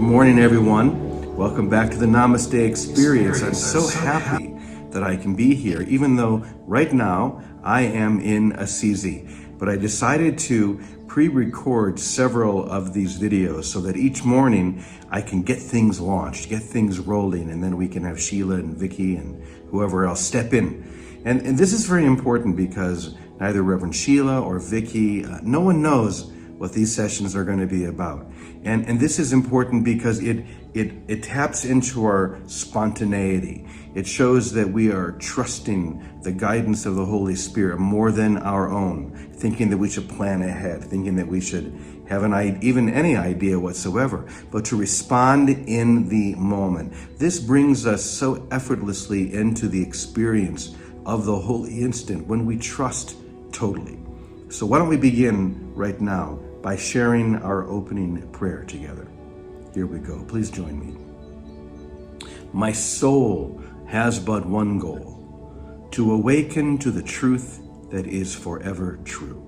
morning, everyone. Welcome back to the Namaste Experience. I'm so happy that I can be here, even though right now I am in Assisi. But I decided to pre-record several of these videos so that each morning I can get things launched, get things rolling, and then we can have Sheila and Vicky and whoever else step in. And this is very important because neither Reverend Sheila or Vicky, no one knows what these sessions are going to be about. And this is important because it taps into our spontaneity. It shows that we are trusting the guidance of the Holy Spirit more than our own, thinking that we should plan ahead, thinking that we should have even any idea whatsoever, but to respond in the moment. This brings us so effortlessly into the experience of the holy instant when we trust totally. So why don't we begin right now by sharing our opening prayer together. Here we go. Please join me. My soul has but one goal, to awaken to the truth that is forever true.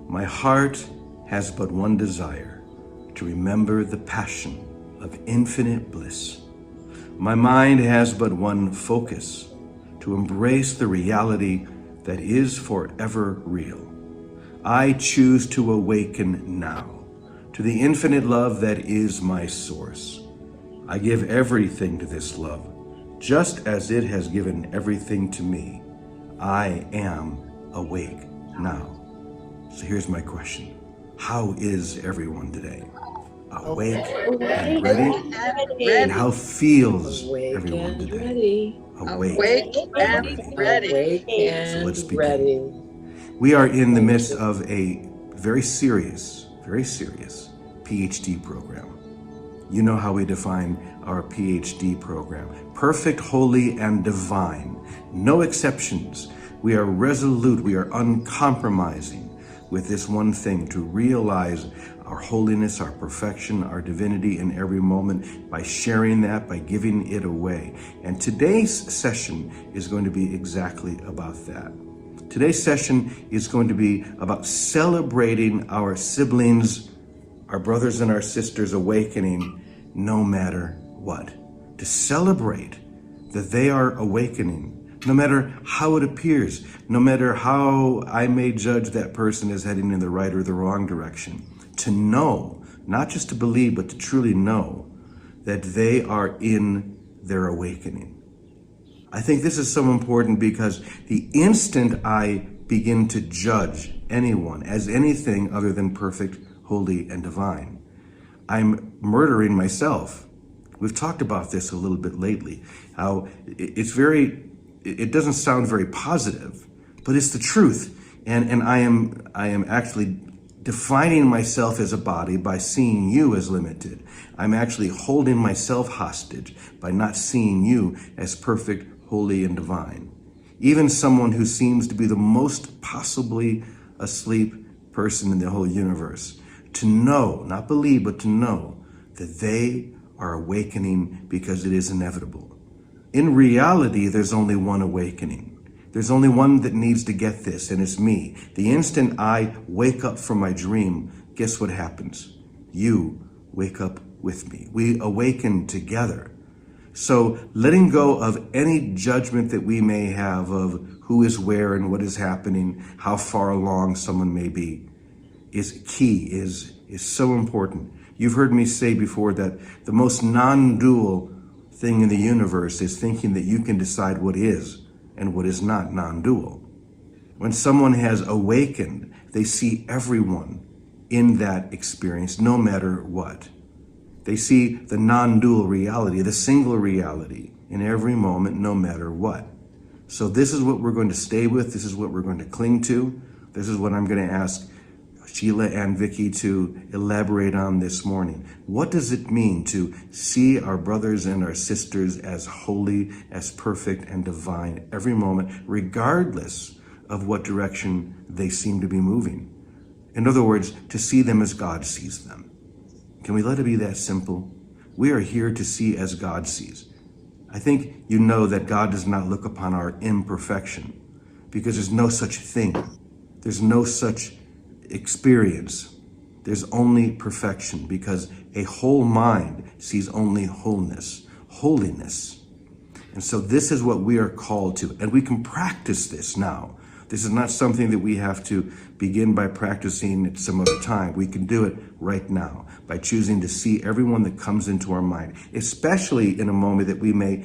My heart has but one desire, to remember the passion of infinite bliss. My mind has but one focus, to embrace the reality that is forever real. I choose to awaken now to the infinite love that is my source. I give everything to this love, just as it has given everything to me. I am awake now. So here's my question. How is everyone today? Awake and ready? And how feels everyone today? Awake and ready. So let's begin. We are in the midst of a very serious PhD program. You know how we define our PhD program. Perfect, holy, and divine. No exceptions. We are resolute, we are uncompromising with this one thing, to realize our holiness, our perfection, our divinity in every moment by sharing that, by giving it away. And today's session is going to be exactly about that. Today's session is going to be about celebrating our siblings, our brothers and our sisters awakening no matter what. To celebrate that they are awakening, no matter how it appears, no matter how I may judge that person as heading in the right or the wrong direction. To know, not just to believe, but to truly know that they are in their awakening. I think this is so important because the instant I begin to judge anyone as anything other than perfect, holy, and divine, I'm murdering myself. We've talked about this a little bit lately, how it doesn't sound very positive, but it's the truth. And I am actually defining myself as a body by seeing you as limited. I'm actually holding myself hostage by not seeing you as perfect, holy, and divine. Even someone who seems to be the most possibly asleep person in the whole universe. To know, not believe, but to know that they are awakening because it is inevitable. In reality, there's only one awakening. There's only one that needs to get this, and it's me. The instant I wake up from my dream, guess what happens? You wake up with me. We awaken together. So letting go of any judgment that we may have of who is where and what is happening, how far along someone may be, is key, is so important. You've heard me say before that the most non-dual thing in the universe is thinking that you can decide what is and what is not non-dual. When someone has awakened, they see everyone in that experience, no matter what. They see the non-dual reality, the single reality in every moment, no matter what. So this is what we're going to stay with. This is what we're going to cling to. This is what I'm going to ask Sheila and Vicky to elaborate on this morning. What does it mean to see our brothers and our sisters as holy, as perfect, and divine every moment, regardless of what direction they seem to be moving? In other words, to see them as God sees them. Can we let it be that simple? We are here to see as God sees. I think you know that God does not look upon our imperfection because there's no such thing. There's no such experience there's only perfection, because a whole mind sees only wholeness, holiness. And so this is what we are called to, and we can practice this now. This is not something that we have to begin by practicing at some other time. We can do it right now by choosing to see everyone that comes into our mind, especially in a moment that we may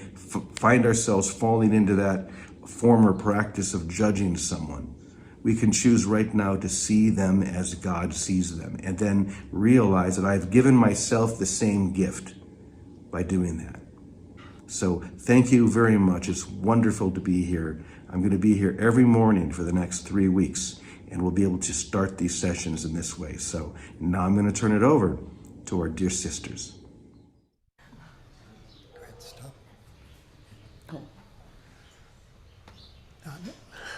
find ourselves falling into that former practice of judging someone. We can choose right now to see them as God sees them, and then realize that I've given myself the same gift by doing that. So thank you very much. It's wonderful to be here. I'm going to be here every morning for the next 3 weeks, and we'll be able to start these sessions in this way. So now I'm going to turn it over to our dear sisters. Great stuff.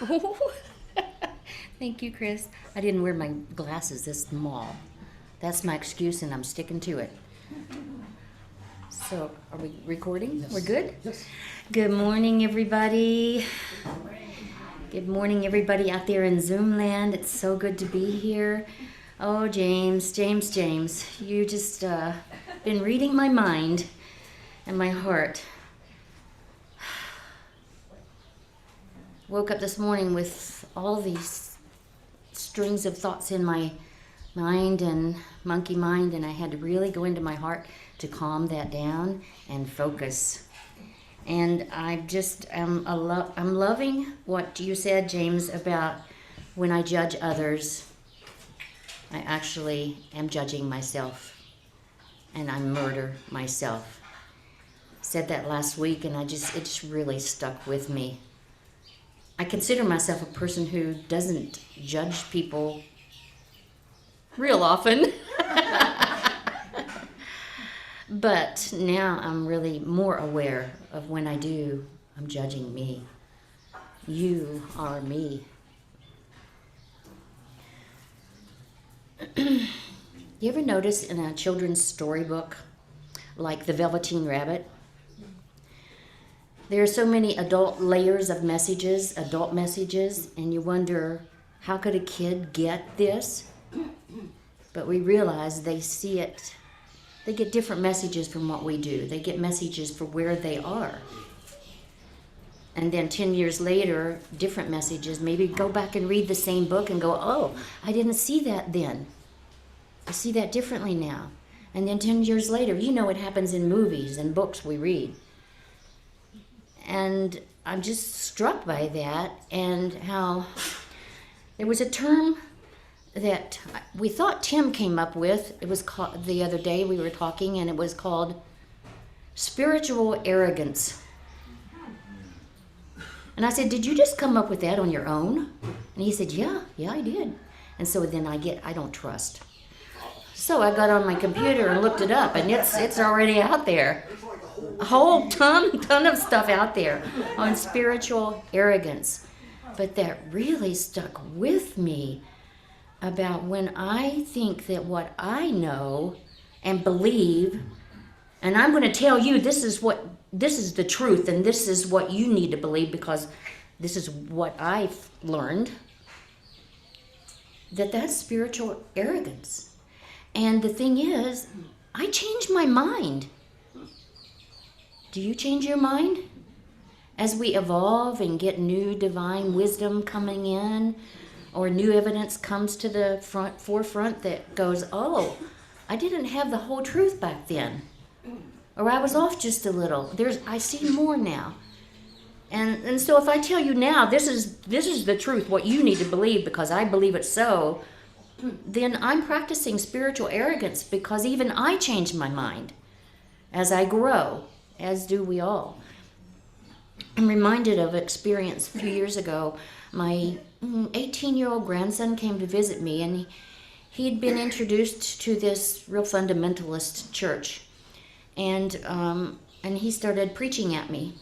Oh. Thank you, Chris. I didn't wear my glasses this small. That's my excuse, and I'm sticking to it. So, are we recording? Yes. We're good? Yes. Good morning, everybody. Good morning, everybody out there in Zoom land. It's so good to be here. Oh, James, you just been reading my mind and my heart. Woke up this morning with all these strings of thoughts in my mind and monkey mind, and I had to really go into my heart to calm that down and focus. And I just I'm loving what you said, James, about when I judge others, I actually am judging myself, and I murder myself. Said that last week, and it just really stuck with me. I consider myself a person who doesn't judge people real often. But now I'm really more aware of when I do, I'm judging me. You are me. You ever notice in a children's storybook, like The Velveteen Rabbit, there are so many adult layers of messages, adult messages, and you wonder, how could a kid get this? But we realize they see it. They get different messages from what we do. They get messages for where they are. And then 10 years later, different messages. Maybe go back and read the same book and go, oh, I didn't see that then. I see that differently now. And then 10 years later, you know what happens in movies and books we read. And I'm just struck by that, and how there was a term that we thought Tim came up with. It was called, the other day we were talking, and it was called spiritual arrogance. And I said, did you just come up with that on your own? And he said, yeah, I did. And so then I don't trust. So I got on my computer and looked it up, and it's already out there. A whole ton of stuff out there on spiritual arrogance. But that really stuck with me about when I think that what I know and believe, and I'm going to tell you this is the truth, and this is what you need to believe because this is what I've learned, that's spiritual arrogance. And the thing is, I changed my mind. Do you change your mind? As we evolve and get new divine wisdom coming in, or new evidence comes to the forefront that goes, oh, I didn't have the whole truth back then. Or I was off just a little. I see more now. And so if I tell you now, this is the truth, what you need to believe because I believe it so, then I'm practicing spiritual arrogance because even I change my mind as I grow, as do we all. I'm reminded of an experience a few years ago. My 18-year-old grandson came to visit me, and he'd been introduced to this real fundamentalist church, and he started preaching at me.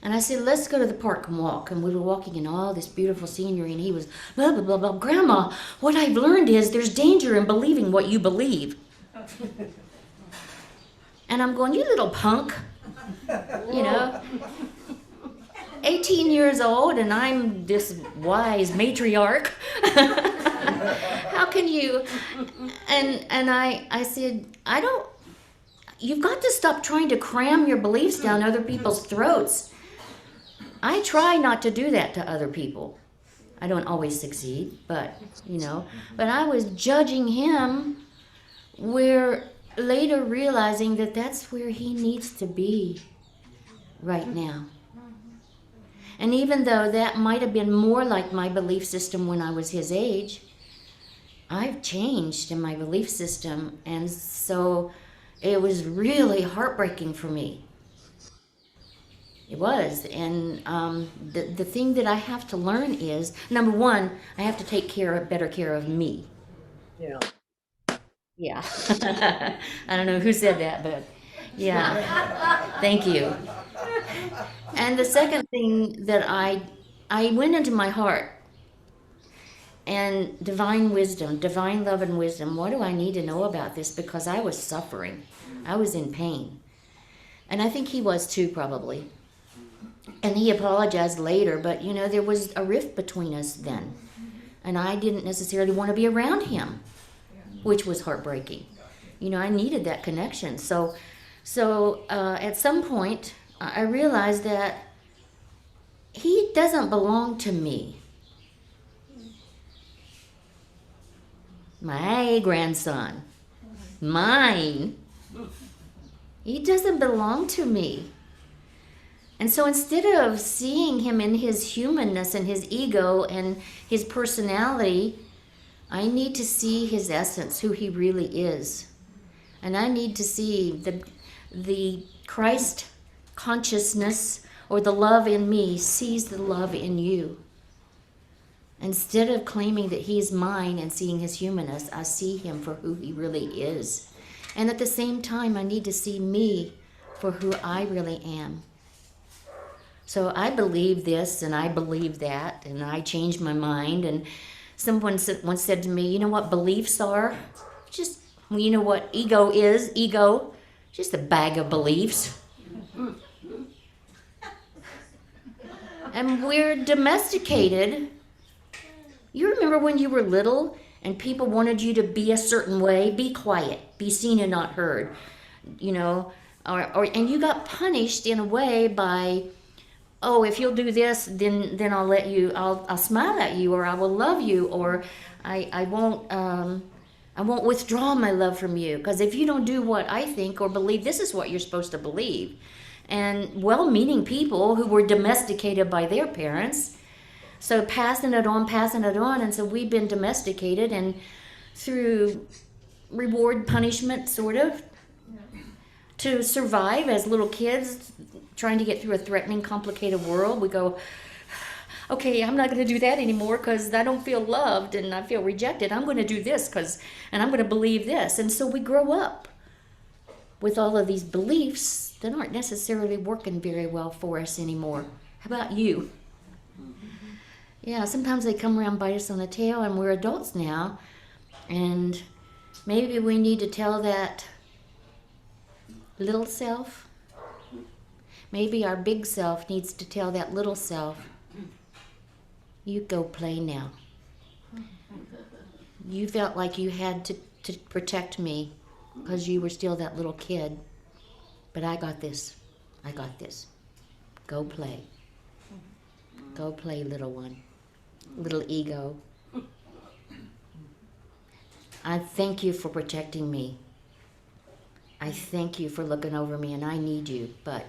And I said, let's go to the park and walk. And we were walking in all this beautiful scenery, and he was, blah, blah, blah, blah. Grandma, what I've learned is there's danger in believing what you believe. And I'm going, you little punk. 18 years old, and I'm this wise matriarch. How can you? And I said, I don't. You've got to stop trying to cram your beliefs down other people's throats. I try not to do that to other people. I don't always succeed, but but I was judging him, where later realizing that that's where he needs to be right now. And even though that might have been more like my belief system when I was his age, I've changed in my belief system, and so it was really heartbreaking for me. It was, and the thing that I have to learn is, number one, I have to take better care of me. Yeah. Yeah. I don't know who said that, but yeah. Thank you. And the second thing that I went into my heart and divine wisdom, divine love and wisdom. What do I need to know about this? Because I was suffering. I was in pain. And I think he was too, probably. And he apologized later, but there was a rift between us then. And I didn't necessarily want to be around him, which was heartbreaking. I needed that connection. So at some point, I realized that he doesn't belong to me. My grandson, mine, he doesn't belong to me. And so instead of seeing him in his humanness and his ego and his personality, I need to see his essence, who he really is. And I need to see the Christ consciousness, or the love in me sees the love in you. Instead of claiming that he's mine and seeing his humanness, I see him for who he really is. And at the same time, I need to see me for who I really am. So I believe this and I believe that, and I changed my mind. And someone once said to me, you know what beliefs are? Just, you know what ego is? Ego, just a bag of beliefs. And we're domesticated. You remember when you were little and people wanted you to be a certain way? Be quiet, be seen and not heard, and you got punished in a way by, oh, if you'll do this, then I'll let you, I'll smile at you, or I will love you, or I won't withdraw my love from you, because if you don't do what I think or believe, this is what you're supposed to believe. And well-meaning people who were domesticated by their parents, so passing it on, and so we've been domesticated, and through reward, punishment, sort of, to survive as little kids, trying to get through a threatening, complicated world, we go, okay, I'm not going to do that anymore because I don't feel loved and I feel rejected. I'm going to do this and I'm going to believe this. And so we grow up with all of these beliefs that aren't necessarily working very well for us anymore. How about you? Yeah, sometimes they come around, bite us on the tail, and we're adults now. And maybe we need to tell that little self, maybe our big self needs to tell that little self, you go play now. You felt like you had to protect me because you were still that little kid. But I got this. I got this. Go play. Go play, little one. Little ego. I thank you for protecting me. I thank you for looking over me, and I need you, but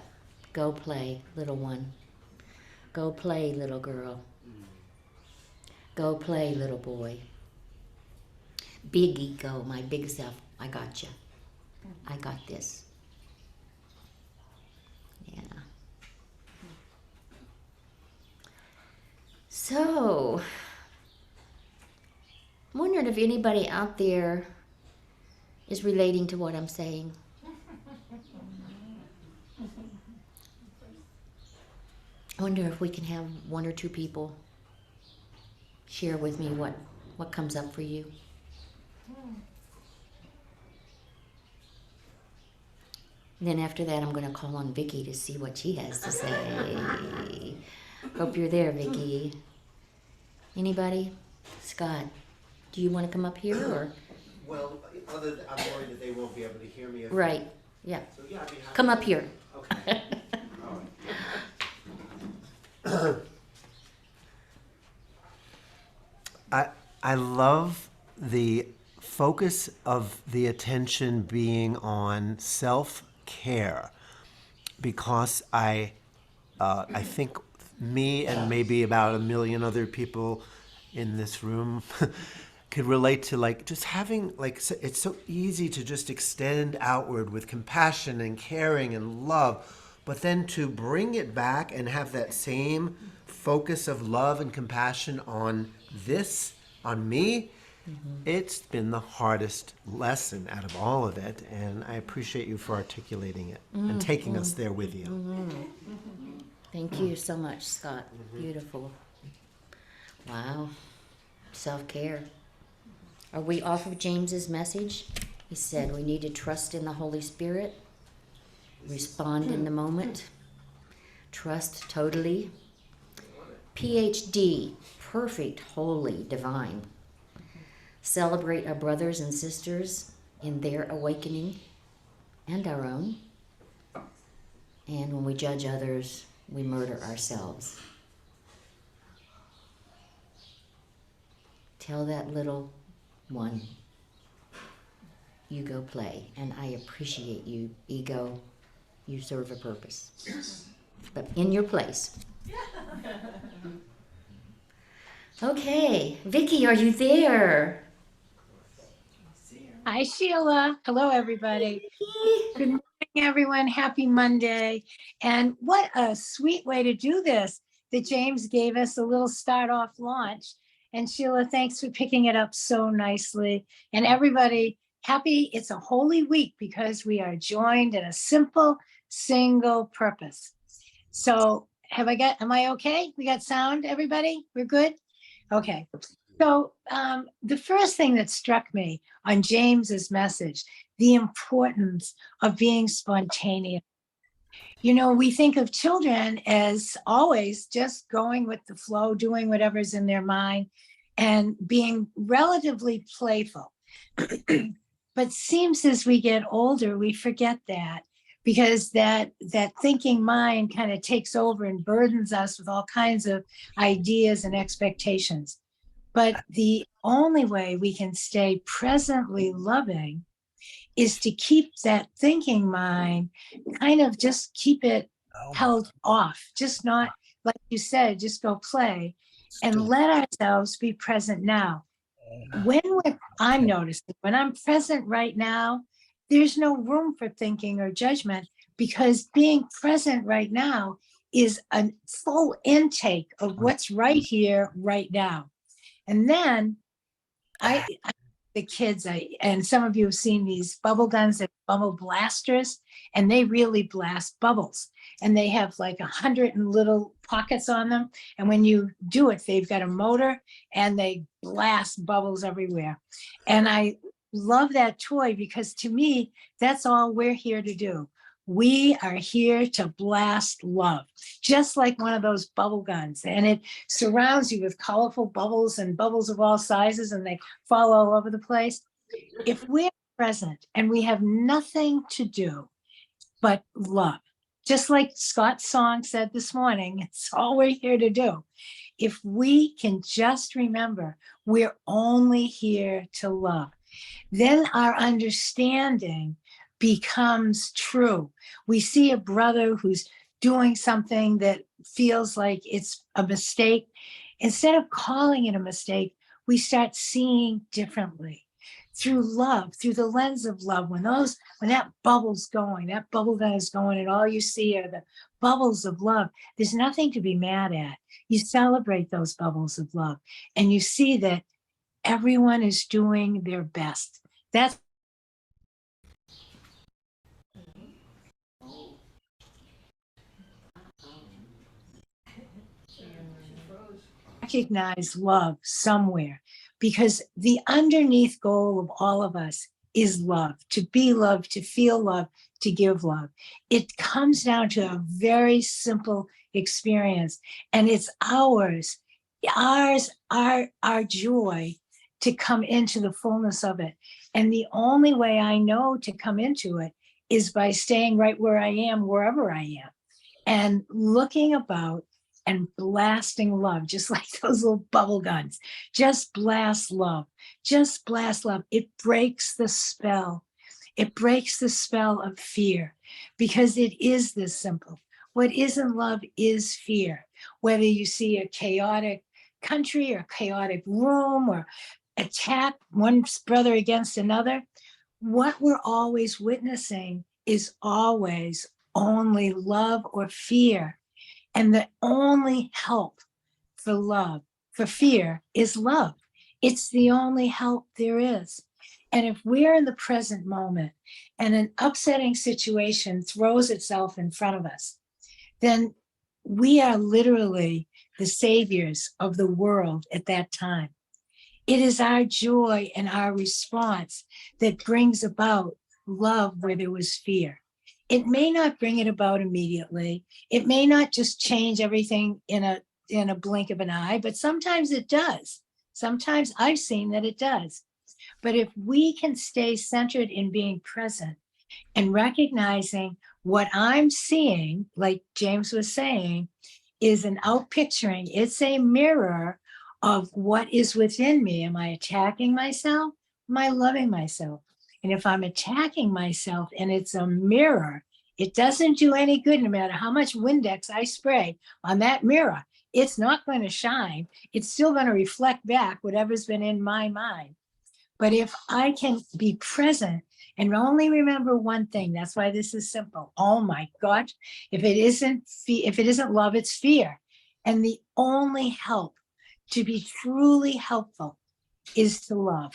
go play, little one. Go play, little girl. Go play, little boy. Big ego, my big self, I got you. I got this. Yeah. So, I'm wondering if anybody out there is relating to what I'm saying. I wonder if we can have one or two people share with me what comes up for you. And then after that, I'm going to call on Vicki to see what she has to say. Hope you're there, Vicki. Anybody? Scott, Do you want to come up here or? Well, I'm worried that they won't be able to hear me. Right, yeah. So yeah, I'd be happy. Come up here. Okay. I love the focus of the attention being on self-care, because I think me and maybe about a million other people in this room could relate to, like, just having, like, it's so easy to just extend outward with compassion and caring and love, but then to bring it back and have that same focus of love and compassion on this, on me, it's been the hardest lesson out of all of it, and I appreciate you for articulating it and taking us there with you. Thank you so much, Scott. Beautiful. Wow. Self-care. Are we off of James's message? He said we need to trust in the Holy Spirit, respond in the moment, trust totally. PhD, perfect, holy, divine. Celebrate our brothers and sisters in their awakening and our own. And when we judge others, we murder ourselves. Tell that little one, you go play, and I appreciate you, ego. You serve a purpose, but in your place. Okay, Vicky, are you there? Hi, Sheila. Hello, everybody. Good morning, everyone. Happy Monday. And what a sweet way to do this, that James gave us a little start off launch. And Sheila, thanks for picking it up so nicely. And everybody, happy, it's a holy week because we are joined in a simple, single purpose. So am I okay? We got sound, everybody? We're good? Okay. So the first thing that struck me on James's message, the importance of being spontaneous. You know, we think of children as always just going with the flow, doing whatever's in their mind and being relatively playful. But seems as we get older, we forget that, because that thinking mind kind of takes over and burdens us with all kinds of ideas and expectations. But the only way we can stay presently loving is to keep that thinking mind, kind of just keep it held off, just not, like you said, just go play and let ourselves be present now. I'm noticing when I'm present right now, there's no room for thinking or judgment, because being present right now is a full intake of what's right here, right now. And then the kids, and some of you have seen these bubble guns, that bubble blasters, and they really blast bubbles. And they have like 100 little pockets on them. And when you do it, they've got a motor and they blast bubbles everywhere. And I love that toy, because to me, that's all we're here to do. We are here to blast love, just like one of those bubble guns. And it surrounds you with colorful bubbles and bubbles of all sizes, and they fall all over the place. If we're present and we have nothing to do but love, just like Scott's song said this morning, it's all we're here to do. If we can just remember we're only here to love, then our understanding becomes true. We see a brother who's doing something that feels like it's a mistake. Instead of calling it a mistake, we start seeing differently through love, through the lens of love. When that bubble's going, that bubble gun is going, and all you see are the bubbles of love, there's nothing to be mad at. You celebrate those bubbles of love, and you see that everyone is doing their best. That's recognize love somewhere, because the underneath goal of all of us is love, to be loved, to feel love, to give love. It comes down to a very simple experience, and it's our joy to come into the fullness of it. And the only way I know to come into it is by staying right where I am, wherever I am, and looking about and blasting love, just like those little bubble guns. Just blast love. Just blast love. It breaks the spell. It breaks the spell of fear, because it is this simple. What isn't love is fear. Whether you see a chaotic country or chaotic room or attack one brother against another, what we're always witnessing is always only love or fear. And the only help for love, for fear, is love. It's the only help there is. And if we're in the present moment and an upsetting situation throws itself in front of us, then we are literally the saviors of the world at that time. It is our joy and our response that brings about love where there was fear. It may not bring it about immediately. It may not just change everything in a blink of an eye, but sometimes it does. Sometimes I've seen that it does. But if we can stay centered in being present and recognizing what I'm seeing, like James was saying, is an outpicturing, it's a mirror of what is within me. Am I attacking myself? Am I loving myself? And if I'm attacking myself and it's a mirror, it doesn't do any good no matter how much Windex I spray on that mirror. It's not going to shine. It's still going to reflect back whatever's been in my mind. But if I can be present and only remember one thing, that's why this is simple. Oh my God, if it isn't love, it's fear. And the only help to be truly helpful is to love.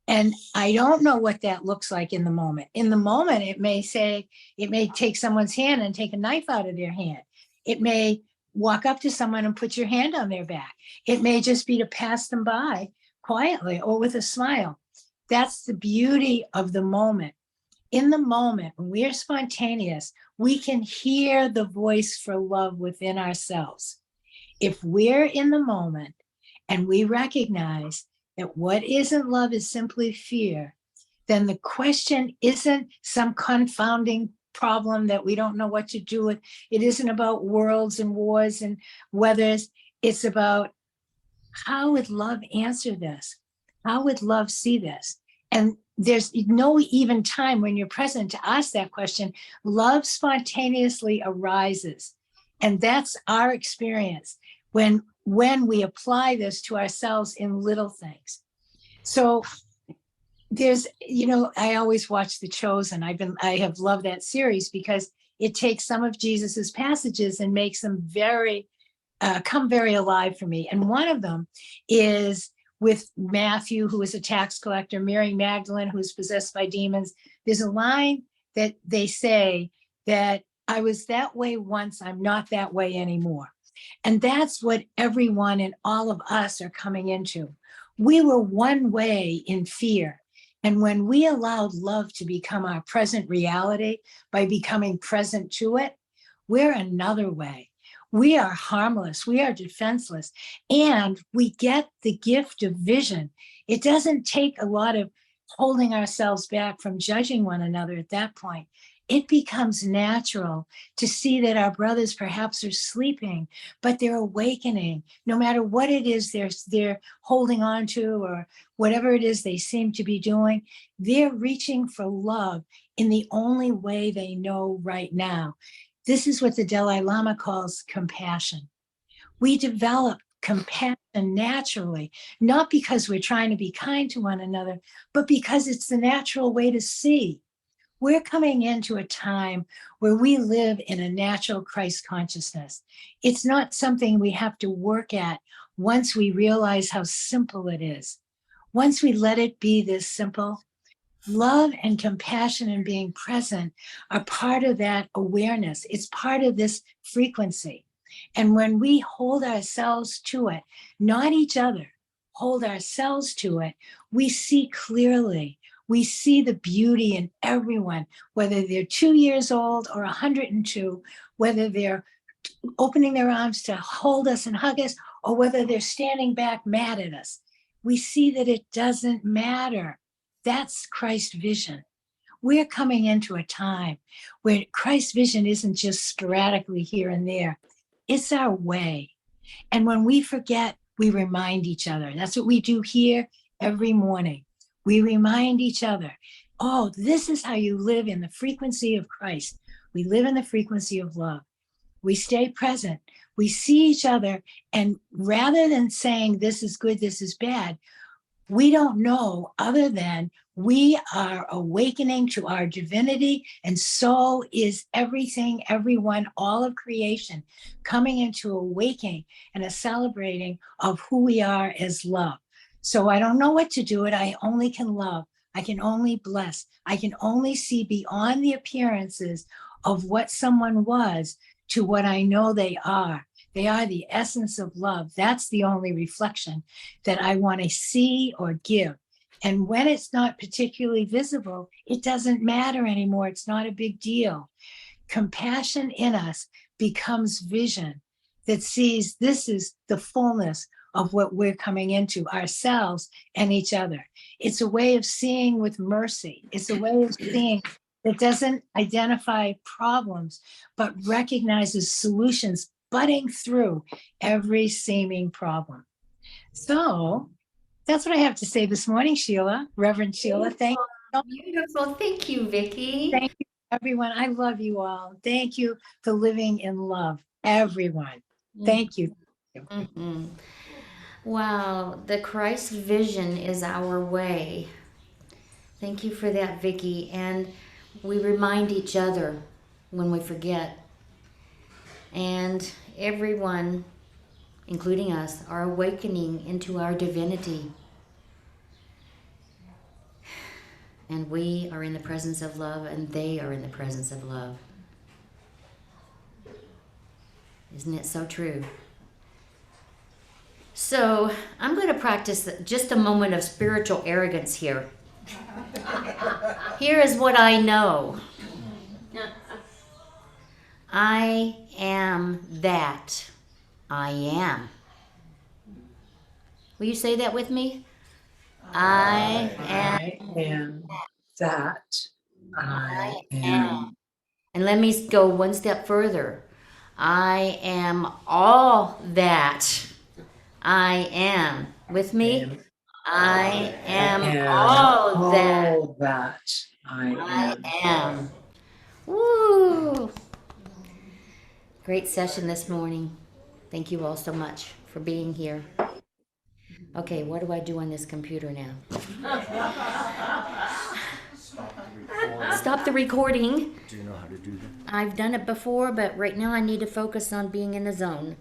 And I don't know what that looks like in the moment. In the moment, it may take someone's hand and take a knife out of their hand. It may walk up to someone and put your hand on their back. It may just be to pass them by quietly or with a smile. That's the beauty of the moment. In the moment, when we are spontaneous, we can hear the voice for love within ourselves. If we're in the moment and we recognize that what isn't love is simply fear, then the question isn't some confounding problem that we don't know what to do with. It isn't about worlds and wars and weathers. It's about, how would love answer this? How would love see this? And there's no even time when you're present to ask that question. Love spontaneously arises. And that's our experience when we apply this to ourselves in little things. So there's, I always watch The Chosen. I have loved that series because it takes some of Jesus's passages and makes them come very alive for me. And one of them is with Matthew, who is a tax collector, Mary Magdalene, who is possessed by demons. There's a line that they say that I was that way once, I'm not that way anymore. And that's what everyone and all of us are coming into. We were one way in fear. And when we allowed love to become our present reality by becoming present to it, we're another way. We are harmless, we are defenseless, and we get the gift of vision. It doesn't take a lot of holding ourselves back from judging one another at that point. It becomes natural to see that our brothers perhaps are sleeping, but they're awakening. No matter what it is they're holding on to or whatever it is they seem to be doing, they're reaching for love in the only way they know right now. This is what the Dalai Lama calls compassion. We develop compassion naturally, not because we're trying to be kind to one another, but because it's the natural way to see. We're coming into a time where we live in a natural Christ consciousness. It's not something we have to work at once we realize how simple it is. Once we let it be this simple, love and compassion and being present are part of that awareness. It's part of this frequency. And when we hold ourselves to it, not each other, hold ourselves to it, we see clearly. We see the beauty in everyone, whether they're 2 years old or 102, whether they're opening their arms to hold us and hug us, or whether they're standing back mad at us. we see that it doesn't matter. That's Christ's vision. We're coming into a time where Christ's vision isn't just sporadically here and there. It's our way. And when we forget, we remind each other. That's what we do here every morning. We remind each other, oh, this is how you live in the frequency of Christ. We live in the frequency of love. We stay present. We see each other. And rather than saying this is good, this is bad, we don't know other than we are awakening to our divinity. And so is everything, everyone, all of creation coming into awakening and a celebrating of who we are as love. So I don't know what to do it. I only can love. I can only bless. I can only see beyond the appearances of what someone was to what I know they are. They are the essence of love. That's the only reflection that I want to see or give. And when it's not particularly visible, it doesn't matter anymore. It's not a big deal. Compassion in us becomes vision that sees this is the fullness of what we're coming into, ourselves and each other. It's a way of seeing with mercy. It's a way of seeing that doesn't identify problems, but recognizes solutions budding through every seeming problem. So that's what I have to say this morning, Sheila, Reverend Sheila. Thank you. Beautiful. Thank you, Vicki. Thank you, everyone. I love you all. Thank you for living in love, everyone. Thank you. Mhm. Wow, the Christ vision is our way. Thank you for that, Vicki. And we remind each other when we forget. And everyone, including us, are awakening into our divinity. And we are in the presence of love, and they are in the presence of love. Isn't it so true? So I'm going to practice just a moment of spiritual arrogance here. Here is what I know. I am that I am. Will you say that with me? I am that I am. am. And let me go one step further. I am all that I am. With me? I am all that I I am. Woo! Great session this morning. Thank you all so much for being here. Okay, what do I do on this computer now? Stop the recording. Do you know how to do that? I've done it before, but right now I need to focus on being in the zone.